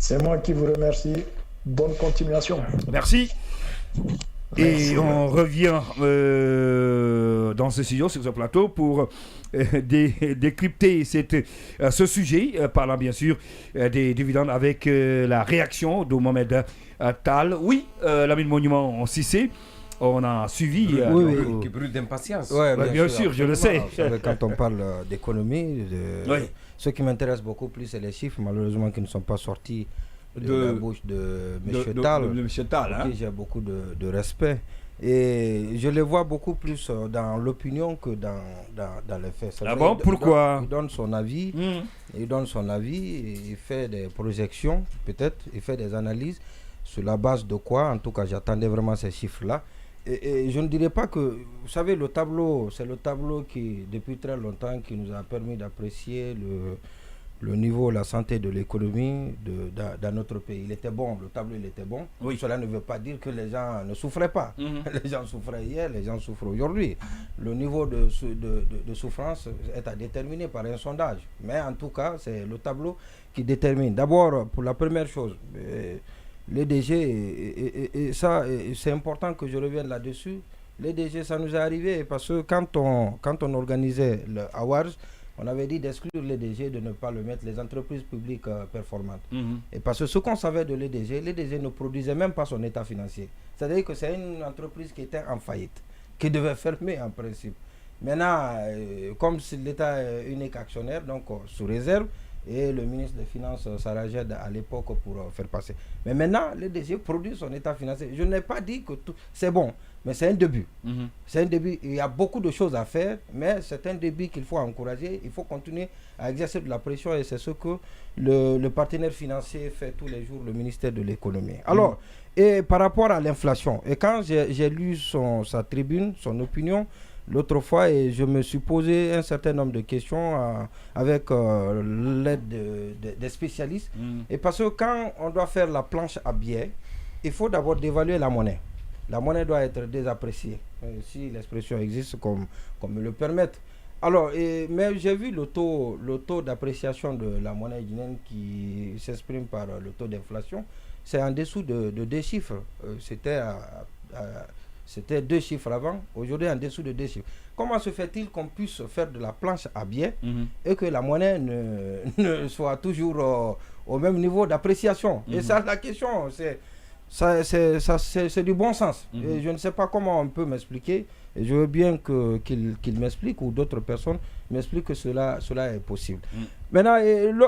C'est moi qui vous remercie. Bonne continuation. Merci. Merci. Et on revient dans ce studio, sur ce plateau, pour décrypter ce sujet, parlant bien sûr des dividendes avec la réaction de Mohamed Tal. Oui, Lamine Monument Cissé, on a suivi. Qui brûle d'impatience. Ouais, bien sûr, je le sais. Vous savez, quand on parle d'économie, Oui. ce qui m'intéresse beaucoup plus, c'est les chiffres, malheureusement, qui ne sont pas sortis de la bouche de M. Tal, de M. Tal, pour qui j'ai beaucoup de respect. Et je les vois beaucoup plus dans l'opinion que dans les faits. Ah bon, pourquoi? Il donne son avis, il donne son avis, il fait des projections, peut-être, il fait des analyses. Sur la base de quoi, en tout cas, j'attendais vraiment ces chiffres-là. Et je ne dirais pas que, vous savez, le tableau, c'est le tableau qui, depuis très longtemps, qui nous a permis d'apprécier le niveau, la santé de l'économie dans notre pays. Il était bon, le tableau il était bon. Oui. Cela ne veut pas dire que les gens ne souffraient pas. Les gens souffraient hier, les gens souffrent aujourd'hui. Le niveau de souffrance est à déterminer par un sondage. Mais en tout cas, c'est le tableau qui détermine. D'abord, pour la première chose, les DG, et ça, c'est important que je revienne là-dessus. Les DG, ça nous est arrivé parce que quand on organisait le Awards, on avait dit d'exclure les DG, de ne pas le mettre, les entreprises publiques performantes. Et parce que ce qu'on savait de l'EDG ne produisait même pas son état financier. C'est-à-dire que c'est une entreprise qui était en faillite, qui devait fermer en principe. Maintenant, comme l'État est unique actionnaire, donc sous réserve, et le ministre des Finances s'arrangeait à l'époque pour faire passer. Mais maintenant, le DG produit son état financier. Je n'ai pas dit que tout c'est bon, mais c'est un début. C'est un début. Il y a beaucoup de choses à faire, mais c'est un début qu'il faut encourager. Il faut continuer à exercer de la pression et c'est ce que le partenaire financier fait tous les jours, le ministère de l'économie. Alors, et par rapport à l'inflation, et quand j'ai lu sa tribune, son opinion, l'autre fois, et je me suis posé un certain nombre de questions avec l'aide des spécialistes. Et parce que quand on doit faire la planche à billets, il faut d'abord dévaluer la monnaie. La monnaie doit être désappréciée, si l'expression existe comme me le permettent. Alors, mais j'ai vu le taux d'appréciation de la monnaie guinéenne qui s'exprime par le taux d'inflation. C'est en dessous de 2 chiffres. C'était 2 chiffres avant, aujourd'hui en dessous de 2 chiffres. Comment se fait-il qu'on puisse faire de la planche à billets et que la monnaie ne soit toujours au même niveau d'appréciation? Et ça, la question, c'est du bon sens. Et je ne sais pas comment on peut m'expliquer. Et je veux bien qu'il m'explique ou d'autres personnes m'expliquent que cela est possible. Maintenant,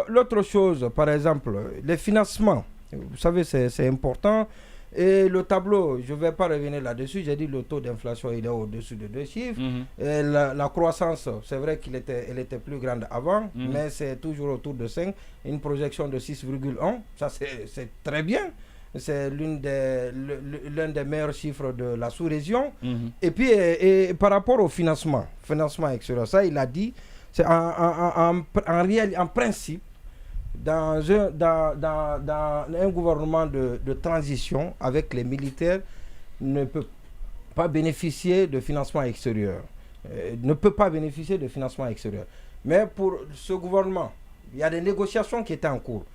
l'autre chose, par exemple, les financements. Vous savez, c'est important. Et le tableau, je ne vais pas revenir là-dessus, j'ai dit le taux d'inflation il est au-dessus de 2 chiffres. Et la croissance, c'est vrai qu'elle était plus grande avant, mais c'est toujours autour de 5. Une projection de 6,1, ça c'est très bien. C'est l'un des meilleurs chiffres de la sous-région. Et puis, par rapport au financement extérieur, ça il a dit, c'est en principe, dans un gouvernement de transition avec les militaires ne peut pas bénéficier de financement extérieur. Mais pour ce gouvernement, il y a des négociations qui étaient en cours,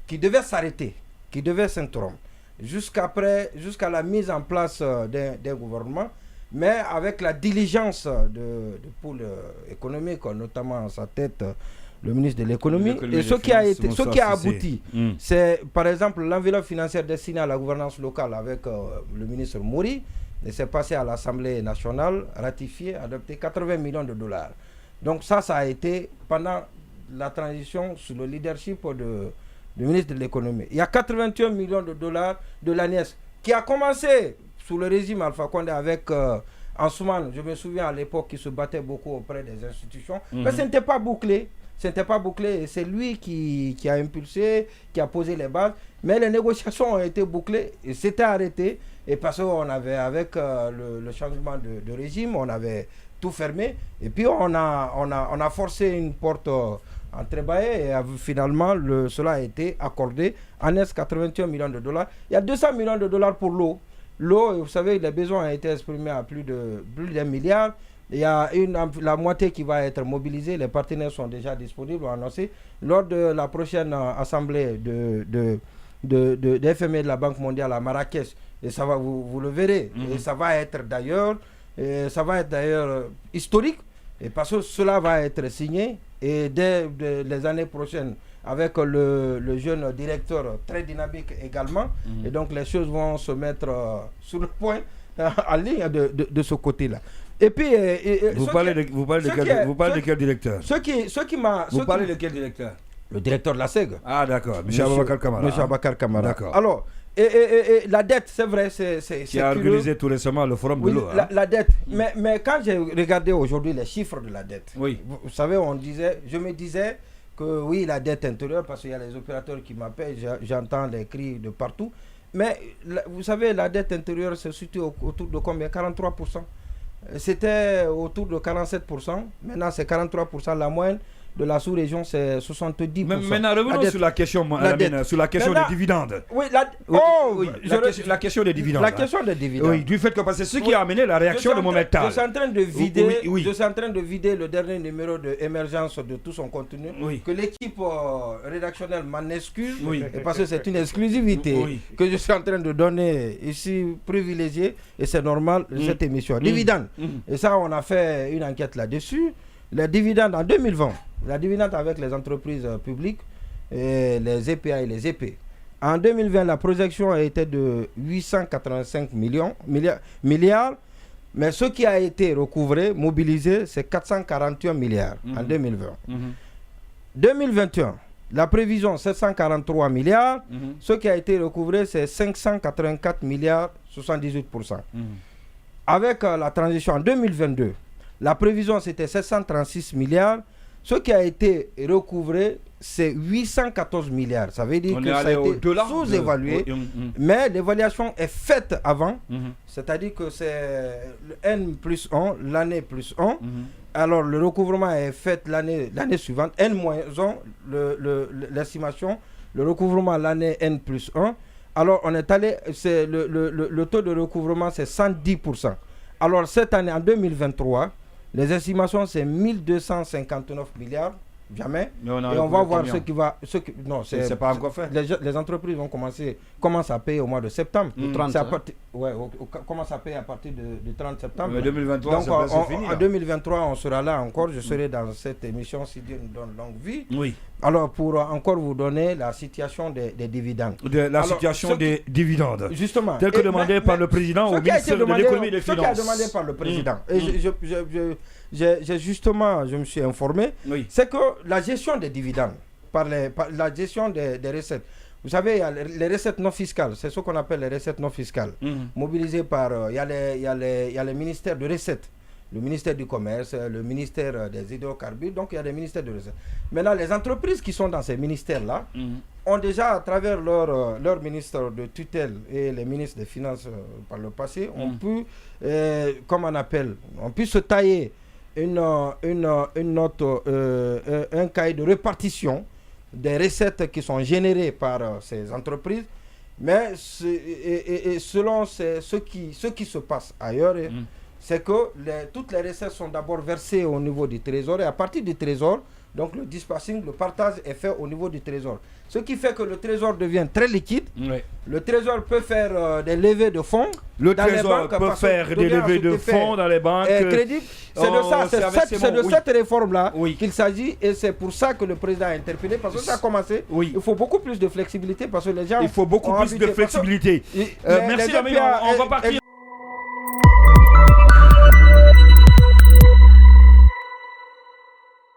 qui devaient s'arrêter, qui devaient s'interrompre, jusqu'à la mise en place d'un gouvernement, mais avec la diligence de pôle économique, notamment à sa tête, le ministre de l'économie, et ce qui a abouti, c'est par exemple l'enveloppe financière destinée à la gouvernance locale avec le ministre Mouri, et c'est passé à l'Assemblée nationale, ratifié, adopté 80 millions de dollars. Donc ça a été pendant la transition sous le leadership du ministre de l'économie. Il y a 81 millions de dollars de l'ANIES qui a commencé sous le régime Alpha Condé avec Ansoumane, je me souviens à l'époque, qui se battait beaucoup auprès des institutions, mais ce n'était pas bouclé. Et c'est lui qui a impulsé, qui a posé les bases. Mais les négociations ont été bouclées et c'était arrêté. Et parce qu'on avait, avec le changement de régime, on avait tout fermé. Et puis on a forcé une porte entrebâillée et finalement cela a été accordé. ANES 81 millions de dollars. Il y a 200 millions de dollars pour l'eau. L'eau, vous savez, les besoins ont été exprimés à plus d'1 milliard. Il y a la moitié qui va être mobilisée. Les partenaires sont déjà disponibles, annoncés. Lors de la prochaine assemblée de FMI de la Banque mondiale à Marrakech. Et ça va, vous le verrez. Et ça va être d'ailleurs historique. Et parce que cela va être signé. Et dès les années prochaines, avec le jeune directeur très dynamique également. Et donc les choses vont se mettre sur le point en ligne de ce côté-là. Et puis, vous parlez de quel directeur? Vous parlez de quel directeur? Le directeur de la SEG. Ah d'accord, M. Aboubacar Camara. M. Aboubacar Camara. D'accord. Alors, et la dette, c'est vrai, c'est qui a organisé tout récemment le forum de l'eau. La dette. Mais quand j'ai regardé aujourd'hui les chiffres de la dette, vous savez, je me disais que oui, la dette intérieure, parce qu'il y a les opérateurs qui m'appellent, j'entends les cris de partout. Mais vous savez, la dette intérieure se situe autour de combien? 43%. C'était autour de 47%. Maintenant, c'est 43%. La moyenne de la sous-région, c'est 70%. Maintenant, revenons sur la question, des dividendes. Oui, la question des dividendes. La question des dividendes. Oui, du fait que c'est ce qui a amené la réaction de Mohamed Tal. Je suis en train de vider le dernier numéro de Émergence de tout son contenu. Que l'équipe rédactionnelle m'en excuse. Parce que c'est une exclusivité que je suis en train de donner ici, privilégiée. Et c'est normal, cette émission. Dividendes. Et ça, on a fait une enquête là-dessus. Les dividendes en 2020. La dividende avec les entreprises publiques, et les EPA et les EP. En 2020, la projection a été de 885 milliards, mais ce qui a été recouvré, mobilisé, c'est 441 milliards en 2020. 2021, la prévision, 743 milliards, ce qui a été recouvré, c'est 584 milliards, 78%. Avec la transition en 2022, la prévision, c'était 736 milliards. Ce qui a été recouvré, c'est 814 milliards. Ça veut dire que ça a été sous-évalué. Mais l'évaluation est faite avant. C'est-à-dire que c'est le N plus 1, l'année plus 1. Alors, le recouvrement est fait l'année suivante. N moins 1, l'estimation. Le recouvrement l'année N plus 1. Alors, on est allé, le taux de recouvrement, c'est 110%. Alors, cette année, en 2023, les estimations, c'est 1259 milliards, jamais. Et on va voir ce qui va... non, c'est pas encore fait. Les entreprises commencent à payer au mois de septembre. Le 30, commencent à payer à partir du 30 septembre. Mais 2023, c'est fini. En 2023, on sera là encore. Je serai dans cette émission si Dieu nous donne longue vie. Oui. Alors, pour encore vous donner la situation des dividendes. Situation des dividendes. Justement. Tel que demandé par le président au ministère de l'économie et des finances. Ce qui a demandé par le président. Et je me suis informé. C'est que la gestion des dividendes, par la gestion des recettes. Vous savez, il y a les recettes non fiscales. C'est ce qu'on appelle les recettes non fiscales. Mobilisées par... Il y a les ministères de recettes. Le ministère du Commerce, le ministère des hydrocarbures, donc il y a des ministères de recettes. Maintenant, les entreprises qui sont dans ces ministères-là ont déjà, à travers leur ministre de tutelle et les ministres des Finances par le passé, ont pu, on pu se tailler un cahier de répartition des recettes qui sont générées par ces entreprises. Mais selon ce qui se passe ailleurs, c'est que toutes les recettes sont d'abord versées au niveau du trésor et à partir du trésor, donc le dispatching, le partage est fait au niveau du trésor. Ce qui fait que le trésor devient très liquide. Le trésor peut faire des levées de fonds. Le trésor peut faire des levées de fonds dans les banques. C'est de cette réforme-là qu'il s'agit et c'est pour ça que le président a interpellé parce que ça a commencé. Il faut beaucoup plus de flexibilité parce que les gens... Il faut beaucoup plus de flexibilité. Merci, on va partir.